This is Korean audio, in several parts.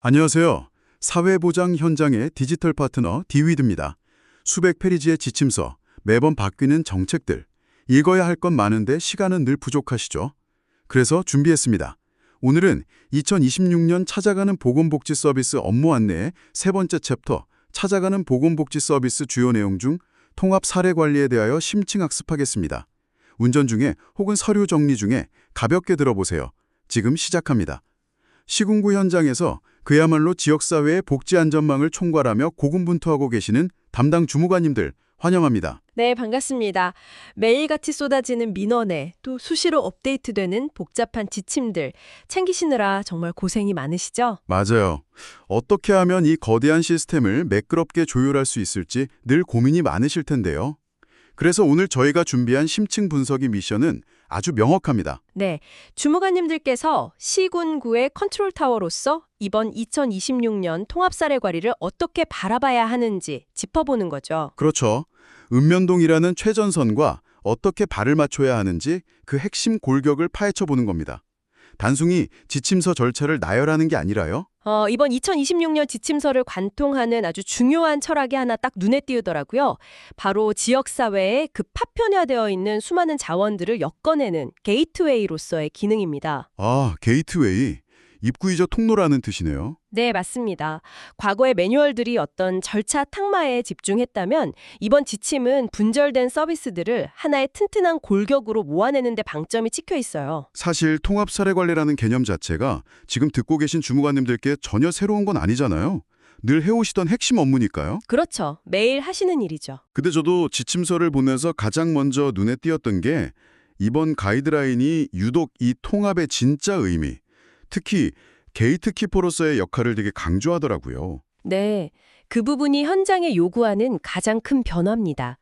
안녕하세요. 사회보장 현장의 디지털 파트너 디위드입니다. 수백 페이지의 지침서, 매번 바뀌는 정책들, 읽어야 할 건 많은데 시간은 늘 부족하시죠? 그래서 준비했습니다. 오늘은 2026년 찾아가는 보건복지 서비스 업무 안내의 세 번째 챕터, 찾아가는 보건복지 서비스 주요 내용 중 통합 사례 관리에 대하여 심층 학습하겠습니다. 운전 중에 혹은 서류 정리 중에 가볍게 들어보세요. 지금 시작합니다. 시군구 현장에서 그야말로 지역사회의 복지안전망을 총괄하며 고군분투하고 계시는 담당 주무관님들 환영합니다. 네, 반갑습니다. 매일같이 쏟아지는 민원에 또 수시로 업데이트되는 복잡한 지침들 챙기시느라 정말 고생이 많으시죠? 맞아요. 어떻게 하면 이 거대한 시스템을 매끄럽게 조율할 수 있을지 늘 고민이 많으실 텐데요. 그래서 오늘 저희가 준비한 심층 분석의 미션은 아주 명확합니다. 네, 주무관님들께서 시군구의 컨트롤 타워로서 이번 2026년 통합사례 관리를 어떻게 바라봐야 하는지 짚어보는 거죠. 그렇죠. 읍면동이라는 최전선과 어떻게 발을 맞춰야 하는지 그 핵심 골격을 파헤쳐 보는 겁니다. 단순히 지침서 절차를 나열하는 게 아니라요. 이번 2026년 지침서를 관통하는 아주 중요한 철학이 하나 딱 눈에 띄우더라고요. 바로 지역사회에 그 파편화되어 있는 수많은 자원들을 엮어내는 게이트웨이로서의 기능입니다. 아, 게이트웨이. 입구이자 통로라는 뜻이네요. 네, 맞습니다. 과거의 매뉴얼들이 어떤 절차 탕마에 집중했다면 이번 지침은 분절된 서비스들을 하나의 튼튼한 골격으로 모아내는 데 방점이 찍혀 있어요. 사실 통합 사례 관리라는 개념 자체가 지금 듣고 계신 주무관님들께 전혀 새로운 건 아니잖아요. 늘 해오시던 핵심 업무니까요. 그렇죠. 매일 하시는 일이죠. 근데 저도 지침서를 보면서 가장 먼저 눈에 띄었던 게 이번 가이드라인이 유독 이 통합의 진짜 의미, 특히 게이트키퍼로서의 역할을 되게 강조하더라고요. 네, 그 부분이 현장에 요구하는 가장 큰 변화입니다.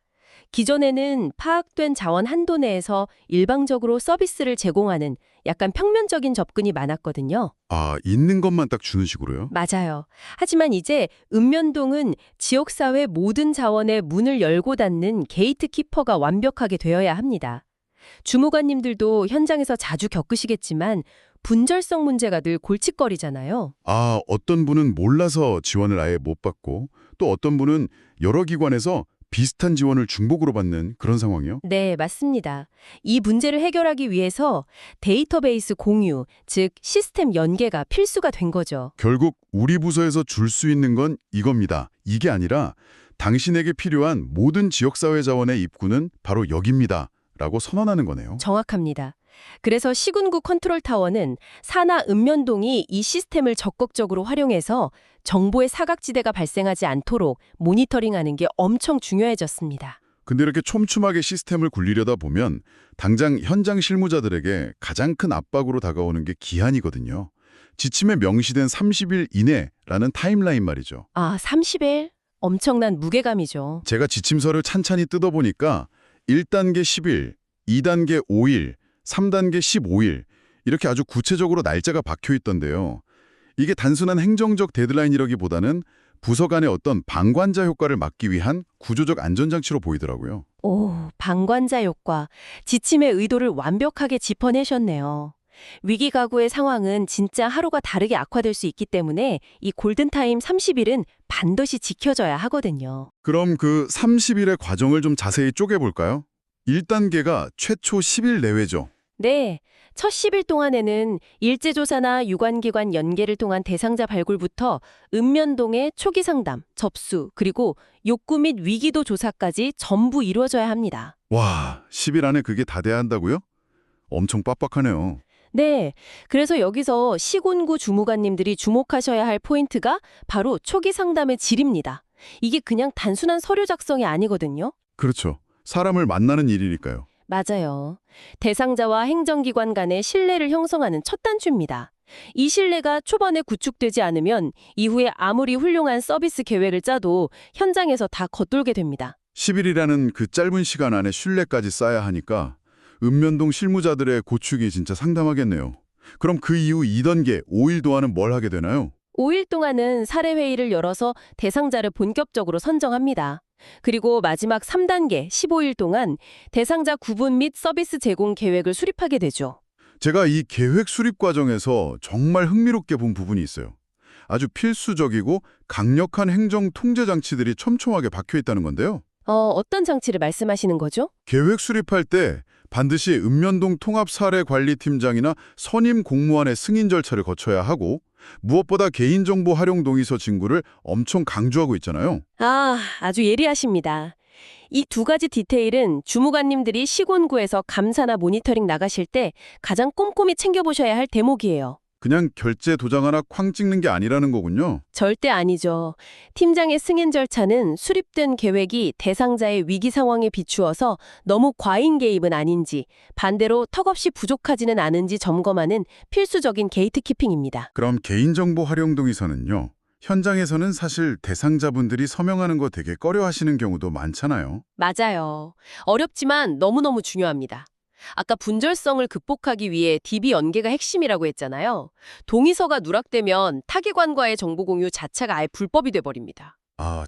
기존에는 파악된 자원 한도 내에서 일방적으로 서비스를 제공하는 약간 평면적인 접근이 많았거든요. 아, 있는 것만 딱 주는 식으로요? 맞아요. 하지만 이제 읍면동은 지역사회 모든 자원의 문을 열고 닫는 게이트키퍼가 완벽하게 되어야 합니다. 주무관님들도 현장에서 자주 겪으시겠지만 분절성 문제가 늘 골칫거리잖아요. 아, 어떤 분은 몰라서 지원을 아예 못 받고 또 어떤 분은 여러 기관에서 비슷한 지원을 중복으로 받는 그런 상황이요? 네, 맞습니다. 이 문제를 해결하기 위해서 데이터베이스 공유, 즉 시스템 연계가 필수가 된 거죠. 결국 우리 부서에서 줄 수 있는 건 이겁니다. 이게 아니라 당신에게 필요한 모든 지역사회 자원의 입구는 바로 여기입니다. 라고 선언하는 거네요. 정확합니다. 그래서 시군구 컨트롤 타워는 산하 읍면동이 이 시스템을 적극적으로 활용해서 정보의 사각지대가 발생하지 않도록 모니터링하는 게 엄청 중요해졌습니다. 근데 이렇게 촘촘하게 시스템을 굴리려다 보면 당장 현장 실무자들에게 가장 큰 압박으로 다가오는 게 기한이거든요. 지침에 명시된 30일 이내라는 타임라인 말이죠. 아, 30일? 엄청난 무게감이죠. 제가 지침서를 찬찬히 뜯어보니까 1단계 10일, 2단계 5일, 3단계 15일 이렇게 아주 구체적으로 날짜가 박혀 있던데요. 이게 단순한 행정적 데드라인이라기보다는 부서 간의 어떤 방관자 효과를 막기 위한 구조적 안전장치로 보이더라고요. 오, 방관자 효과. 지침의 의도를 완벽하게 짚어내셨네요. 위기 가구의 상황은 진짜 하루가 다르게 악화될 수 있기 때문에 이 골든타임 30일은 반드시 지켜져야 하거든요. 그럼 그 30일의 과정을 좀 자세히 쪼개볼까요? 1단계가 최초 10일 내외죠. 네, 첫 10일 동안에는 일제조사나 유관기관 연계를 통한 대상자 발굴부터 읍면동의 초기 상담, 접수, 그리고 욕구 및 위기도 조사까지 전부 이루어져야 합니다. 와, 10일 안에 그게 다 돼야 한다고요? 엄청 빡빡하네요. 네, 그래서 여기서 시군구 주무관님들이 주목하셔야 할 포인트가 바로 초기 상담의 질입니다. 이게 그냥 단순한 서류 작성이 아니거든요. 그렇죠. 사람을 만나는 일이니까요. 맞아요. 대상자와 행정기관 간의 신뢰를 형성하는 첫 단추입니다. 이 신뢰가 초반에 구축되지 않으면 이후에 아무리 훌륭한 서비스 계획을 짜도 현장에서 다 겉돌게 됩니다. 10일이라는 그 짧은 시간 안에 신뢰까지 쌓아야 하니까 읍면동 실무자들의 고충이 진짜 상당하겠네요. 그럼 그 이후 2단계, 5일 동안은 뭘 하게 되나요? 5일 동안은 사례회의를 열어서 대상자를 본격적으로 선정합니다. 그리고 마지막 3단계 15일 동안 대상자 구분 및 서비스 제공 계획을 수립하게 되죠. 제가 이 계획 수립 과정에서 정말 흥미롭게 본 부분이 있어요. 아주 필수적이고 강력한 행정 통제 장치들이 촘촘하게 박혀 있다는 건데요. 어떤 장치를 말씀하시는 거죠? 계획 수립할 때 반드시 읍면동 통합사례관리팀장이나 선임 공무원의 승인 절차를 거쳐야 하고 무엇보다 개인정보 활용 동의서 진구를 엄청 강조하고 있잖아요. 아주 예리하십니다. 이 두 가지 디테일은 주무관님들이 시군구에서 감사나 모니터링 나가실 때 가장 꼼꼼히 챙겨보셔야 할 대목이에요. 그냥 결제 도장 하나 쾅 찍는 게 아니라는 거군요. 절대 아니죠. 팀장의 승인 절차는 수립된 계획이 대상자의 위기 상황에 비추어서 너무 과잉 개입은 아닌지, 반대로 턱없이 부족하지는 않은지 점검하는 필수적인 게이트키핑입니다. 그럼 개인정보 활용 동의서는요. 현장에서는 사실 대상자분들이 서명하는 거 되게 꺼려하시는 경우도 많잖아요. 맞아요. 어렵지만 너무너무 중요합니다. 아까 분절성을 극복하기 위해 DB 연계가 핵심이라고 했잖아요. 동의서가 누락되면 타기관과의 정보 공유 자체가 아예 불법이 돼버립니다.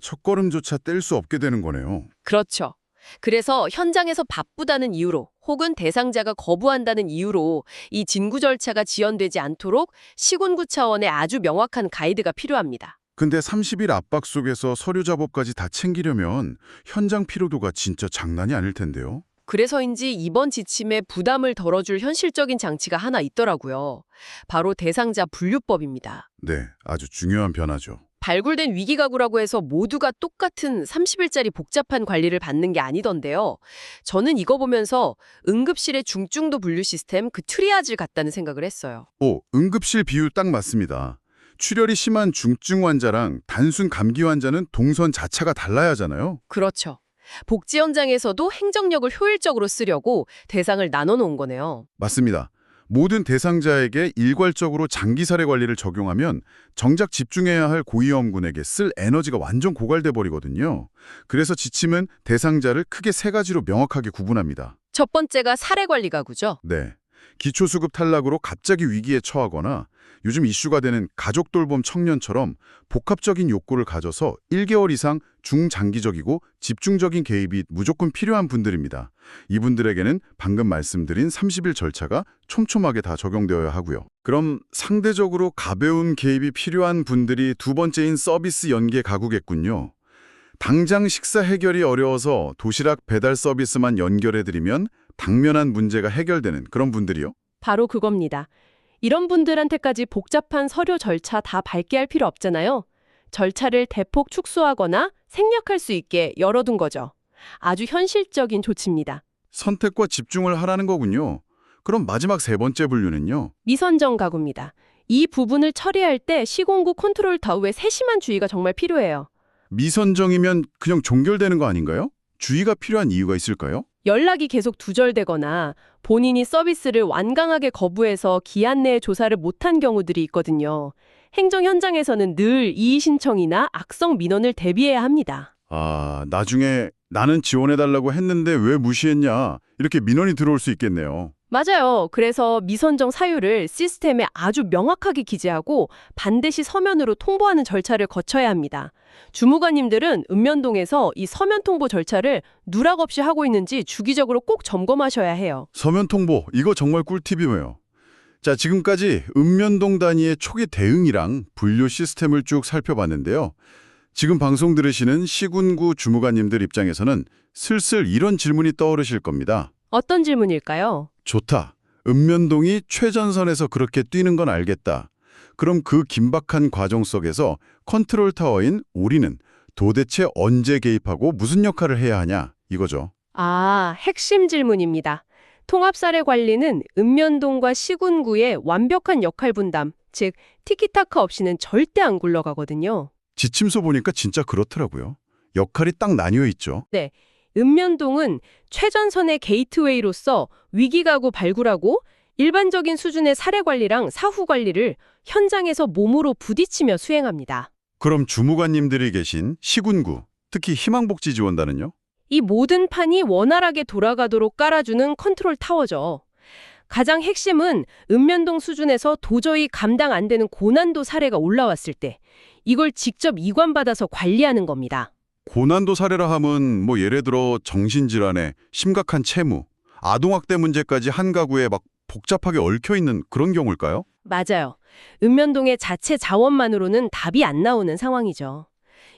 첫걸음조차 뗄 수 없게 되는 거네요. 그렇죠. 그래서 현장에서 바쁘다는 이유로 혹은 대상자가 거부한다는 이유로 이 진구 절차가 지연되지 않도록 시군구 차원의 아주 명확한 가이드가 필요합니다. 근데 30일 압박 속에서 서류 작업까지 다 챙기려면 현장 피로도가 진짜 장난이 아닐 텐데요. 그래서인지 이번 지침에 부담을 덜어줄 현실적인 장치가 하나 있더라고요. 바로 대상자 분류법입니다. 네, 아주 중요한 변화죠. 발굴된 위기가구라고 해서 모두가 똑같은 30일짜리 복잡한 관리를 받는 게 아니던데요. 저는 이거 보면서 응급실의 중증도 분류 시스템 그 트리아지를 같다는 생각을 했어요. 응급실 비유 딱 맞습니다. 출혈이 심한 중증 환자랑 단순 감기 환자는 동선 자체가 달라야 하잖아요. 그렇죠. 복지 현장에서도 행정력을 효율적으로 쓰려고 대상을 나눠 놓은 거네요. 맞습니다. 모든 대상자에게 일괄적으로 장기 사례 관리를 적용하면 정작 집중해야 할 고위험군에게 쓸 에너지가 완전 고갈돼 버리거든요. 그래서 지침은 대상자를 크게 세 가지로 명확하게 구분합니다. 첫 번째가 사례관리가구죠. 네. 기초수급 탈락으로 갑자기 위기에 처하거나 요즘 이슈가 되는 가족 돌봄 청년처럼 복합적인 욕구를 가져서 1개월 이상 중장기적이고 집중적인 개입이 무조건 필요한 분들입니다. 이분들에게는 방금 말씀드린 30일 절차가 촘촘하게 다 적용되어야 하고요. 그럼 상대적으로 가벼운 개입이 필요한 분들이 두 번째인 서비스 연계 가구겠군요. 당장 식사 해결이 어려워서 도시락 배달 서비스만 연결해드리면 당면한 문제가 해결되는 그런 분들이요. 바로 그겁니다. 이런 분들한테까지 복잡한 서류 절차 다 밟게 할 필요 없잖아요. 절차를 대폭 축소하거나 생략할 수 있게 열어둔 거죠. 아주 현실적인 조치입니다. 선택과 집중을 하라는 거군요. 그럼 마지막 세 번째 분류는요. 미선정 가구입니다. 이 부분을 처리할 때 시공구 컨트롤 타워의 세심한 주의가 정말 필요해요. 미선정이면 그냥 종결되는 거 아닌가요? 주의가 필요한 이유가 있을까요? 연락이 계속 두절되거나 본인이 서비스를 완강하게 거부해서 기한 내에 조사를 못한 경우들이 있거든요. 행정 현장에서는 늘 이의 신청이나 악성 민원을 대비해야 합니다. 나중에 나는 지원해달라고 했는데 왜 무시했냐 이렇게 민원이 들어올 수 있겠네요. 맞아요. 그래서 미선정 사유를 시스템에 아주 명확하게 기재하고 반드시 서면으로 통보하는 절차를 거쳐야 합니다. 주무관님들은 읍면동에서 이 서면 통보 절차를 누락 없이 하고 있는지 주기적으로 꼭 점검하셔야 해요. 서면 통보, 이거 정말 꿀팁이네요. 자, 지금까지 읍면동 단위의 초기 대응이랑 분류 시스템을 쭉 살펴봤는데요. 지금 방송 들으시는 시군구 주무관님들 입장에서는 슬슬 이런 질문이 떠오르실 겁니다. 어떤 질문일까요? 좋다. 읍면동이 최전선에서 그렇게 뛰는 건 알겠다. 그럼 그 긴박한 과정 속에서 컨트롤 타워인 우리는 도대체 언제 개입하고 무슨 역할을 해야 하냐 이거죠. 핵심 질문입니다. 통합사례 관리는 읍면동과 시군구의 완벽한 역할 분담, 즉 티키타카 없이는 절대 안 굴러가거든요. 지침서 보니까 진짜 그렇더라고요. 역할이 딱 나뉘어 있죠. 네, 읍면동은 최전선의 게이트웨이로서 위기가구 발굴하고 일반적인 수준의 사례 관리랑 사후 관리를 현장에서 몸으로 부딪히며 수행합니다. 그럼 주무관님들이 계신 시군구, 특히 희망복지지원단은요? 이 모든 판이 원활하게 돌아가도록 깔아주는 컨트롤 타워죠. 가장 핵심은 읍면동 수준에서 도저히 감당 안 되는 고난도 사례가 올라왔을 때 이걸 직접 이관받아서 관리하는 겁니다. 고난도 사례라 함은 예를 들어 정신질환에 심각한 채무, 아동학대 문제까지 한 가구에 막 복잡하게 얽혀있는 그런 경우일까요? 맞아요. 읍면동의 자체 자원만으로는 답이 안 나오는 상황이죠.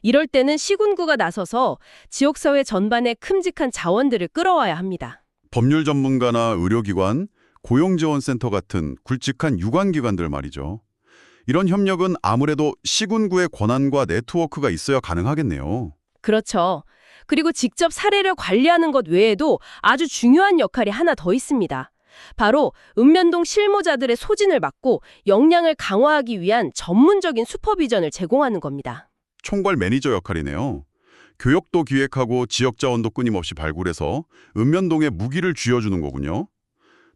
이럴 때는 시군구가 나서서 지역사회 전반에 큼직한 자원들을 끌어와야 합니다. 법률 전문가나 의료기관, 고용지원센터 같은 굵직한 유관기관들 말이죠. 이런 협력은 아무래도 시군구의 권한과 네트워크가 있어야 가능하겠네요. 그렇죠. 그리고 직접 사례를 관리하는 것 외에도 아주 중요한 역할이 하나 더 있습니다. 바로 읍면동 실무자들의 소진을 막고 역량을 강화하기 위한 전문적인 슈퍼비전을 제공하는 겁니다. 총괄 매니저 역할이네요. 교역도 기획하고 지역 자원도 끊임없이 발굴해서 읍면동에 무기를 쥐어주는 거군요.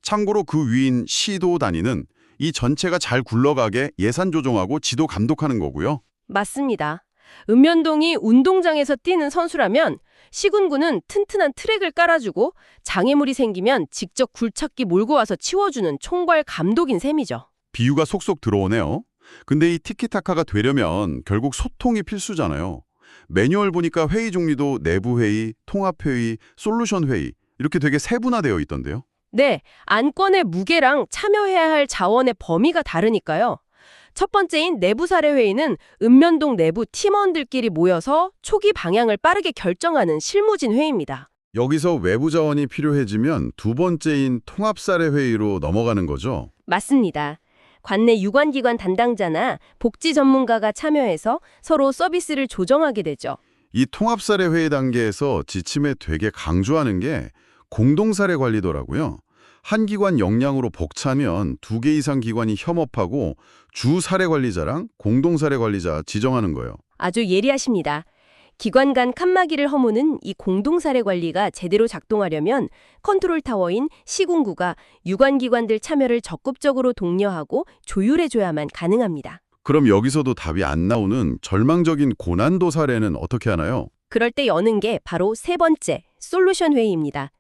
참고로 그 위인 시도 단위는 이 전체가 잘 굴러가게 예산 조정하고 지도 감독하는 거고요. 맞습니다. 읍면동이 운동장에서 뛰는 선수라면 시군구는 튼튼한 트랙을 깔아주고 장애물이 생기면 직접 굴착기 몰고 와서 치워주는 총괄 감독인 셈이죠. 비유가 속속 들어오네요. 근데 이 티키타카가 되려면 결국 소통이 필수잖아요. 매뉴얼 보니까 회의 종류도 내부 회의, 통합 회의, 솔루션 회의 이렇게 되게 세분화되어 있던데요. 네, 안건의 무게랑 참여해야 할 자원의 범위가 다르니까요. 첫 번째인 내부 사례 회의는 읍면동 내부 팀원들끼리 모여서 초기 방향을 빠르게 결정하는 실무진 회의입니다. 여기서 외부 자원이 필요해지면 두 번째인 통합 사례 회의로 넘어가는 거죠. 맞습니다. 관내 유관기관 담당자나 복지 전문가가 참여해서 서로 서비스를 조정하게 되죠. 이 통합 사례 회의 단계에서 지침에 되게 강조하는 게 공동 사례 관리더라고요. 한 기관 역량으로 벅차면 2개 이상 기관이 협업하고 주 사례 관리자랑 공동 사례 관리자 지정하는 거예요. 아주 예리하십니다. 기관 간 칸막이를 허무는 이 공동사례 관리가 제대로 작동하려면 컨트롤 타워인 시군구가 유관기관들 참여를 적극적으로 독려하고 조율해줘야만 가능합니다. 그럼 여기서도 답이 안 나오는 절망적인 고난도 사례는 어떻게 하나요? 그럴 때 여는 게 바로 세 번째, 솔루션 회의입니다.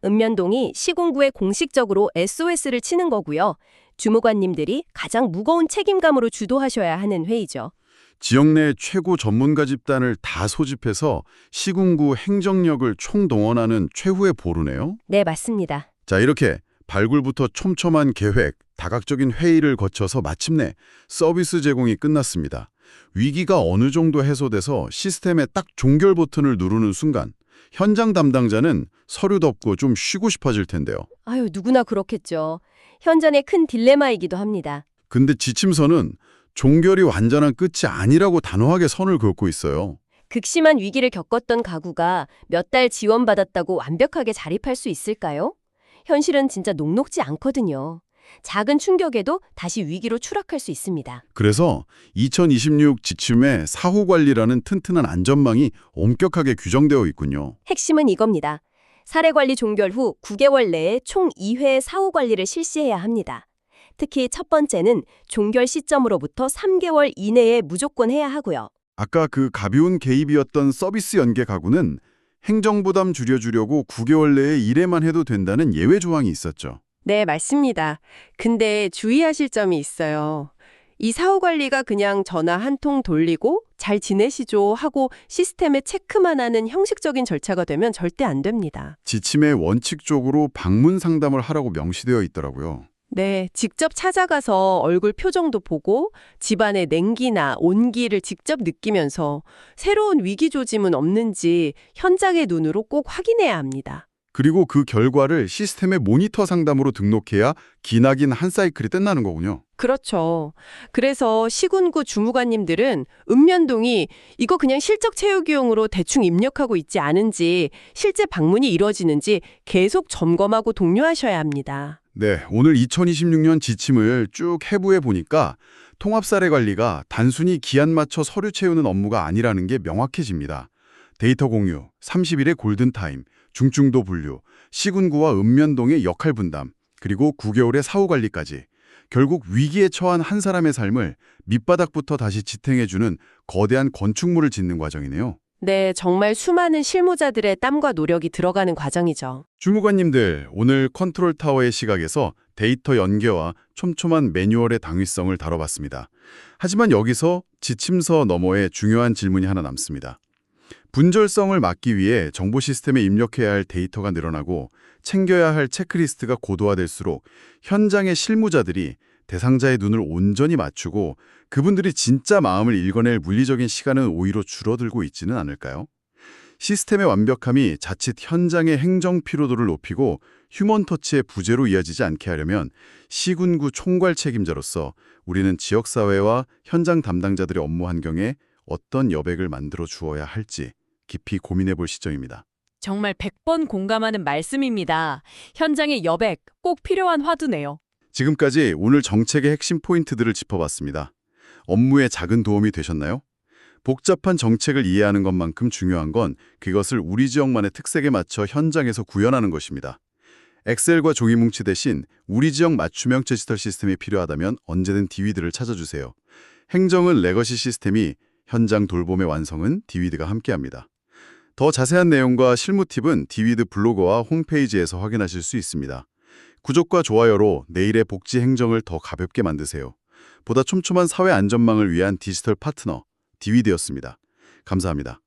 읍면동이 시군구에 공식적으로 SOS를 치는 거고요. 주무관님들이 가장 무거운 책임감으로 주도하셔야 하는 회의죠. 지역 내 최고 전문가 집단을 다 소집해서 시군구 행정력을 총동원하는 최후의 보루네요. 네, 맞습니다. 자, 이렇게 발굴부터 촘촘한 계획, 다각적인 회의를 거쳐서 마침내 서비스 제공이 끝났습니다. 위기가 어느 정도 해소돼서 시스템에 딱 종결 버튼을 누르는 순간 현장 담당자는 서류 덮고 좀 쉬고 싶어질 텐데요. 아유, 누구나 그렇겠죠. 현장의 큰 딜레마이기도 합니다. 근데 지침서는 종결이 완전한 끝이 아니라고 단호하게 선을 긋고 있어요. 극심한 위기를 겪었던 가구가 몇 달 지원받았다고 완벽하게 자립할 수 있을까요? 현실은 진짜 녹록지 않거든요. 작은 충격에도 다시 위기로 추락할 수 있습니다. 그래서 2026 지침에 사후관리라는 튼튼한 안전망이 엄격하게 규정되어 있군요. 핵심은 이겁니다. 사례관리 종결 후 9개월 내에 총 2회의 사후관리를 실시해야 합니다. 특히 첫 번째는 종결 시점으로부터 3개월 이내에 무조건 해야 하고요. 아까 그 가벼운 개입이었던 서비스 연계 가구는 행정부담 줄여주려고 9개월 내에 1회만 해도 된다는 예외 조항이 있었죠. 네, 맞습니다. 근데 주의하실 점이 있어요. 이 사후관리가 그냥 전화 한 통 돌리고 잘 지내시죠 하고 시스템에 체크만 하는 형식적인 절차가 되면 절대 안 됩니다. 지침에 원칙적으로 방문 상담을 하라고 명시되어 있더라고요. 네, 직접 찾아가서 얼굴 표정도 보고 집안의 냉기나 온기를 직접 느끼면서 새로운 위기 조짐은 없는지 현장의 눈으로 꼭 확인해야 합니다. 그리고 그 결과를 시스템의 모니터 상담으로 등록해야 기나긴 한 사이클이 끝나는 거군요. 그렇죠. 그래서 시군구 주무관님들은 읍면동이 이거 그냥 실적 채우기용으로 대충 입력하고 있지 않은지 실제 방문이 이루어지는지 계속 점검하고 독려하셔야 합니다. 네, 오늘 2026년 지침을 쭉 해부해 보니까 통합사례 관리가 단순히 기한 맞춰 서류 채우는 업무가 아니라는 게 명확해집니다. 데이터 공유, 30일의 골든타임, 중증도 분류, 시군구와 읍면동의 역할 분담, 그리고 9개월의 사후관리까지 결국 위기에 처한 한 사람의 삶을 밑바닥부터 다시 지탱해주는 거대한 건축물을 짓는 과정이네요. 네, 정말 수많은 실무자들의 땀과 노력이 들어가는 과정이죠. 주무관님들, 오늘 컨트롤 타워의 시각에서 데이터 연계와 촘촘한 매뉴얼의 당위성을 다뤄봤습니다. 하지만 여기서 지침서 너머에 중요한 질문이 하나 남습니다. 분절성을 막기 위해 정보 시스템에 입력해야 할 데이터가 늘어나고 챙겨야 할 체크리스트가 고도화될수록 현장의 실무자들이 대상자의 눈을 온전히 맞추고 그분들이 진짜 마음을 읽어낼 물리적인 시간은 오히려 줄어들고 있지는 않을까요? 시스템의 완벽함이 자칫 현장의 행정 피로도를 높이고 휴먼 터치의 부재로 이어지지 않게 하려면 시군구 총괄 책임자로서 우리는 지역사회와 현장 담당자들의 업무 환경에 어떤 여백을 만들어 주어야 할지 깊이 고민해 볼 시점입니다. 정말 100번 공감하는 말씀입니다. 현장의 여백, 꼭 필요한 화두네요. 지금까지 오늘 정책의 핵심 포인트들을 짚어봤습니다. 업무에 작은 도움이 되셨나요? 복잡한 정책을 이해하는 것만큼 중요한 건 그것을 우리 지역만의 특색에 맞춰 현장에서 구현하는 것입니다. 엑셀과 종이뭉치 대신 우리 지역 맞춤형 디지털 시스템이 필요하다면 언제든 디위드를 찾아주세요. 행정은 레거시 시스템이, 현장 돌봄의 완성은 디위드가 함께합니다. 더 자세한 내용과 실무 팁은 디위드 블로그와 홈페이지에서 확인하실 수 있습니다. 구독과 좋아요로 내일의 복지 행정을 더 가볍게 만드세요. 보다 촘촘한 사회 안전망을 위한 디지털 파트너, 디위드였습니다. 감사합니다.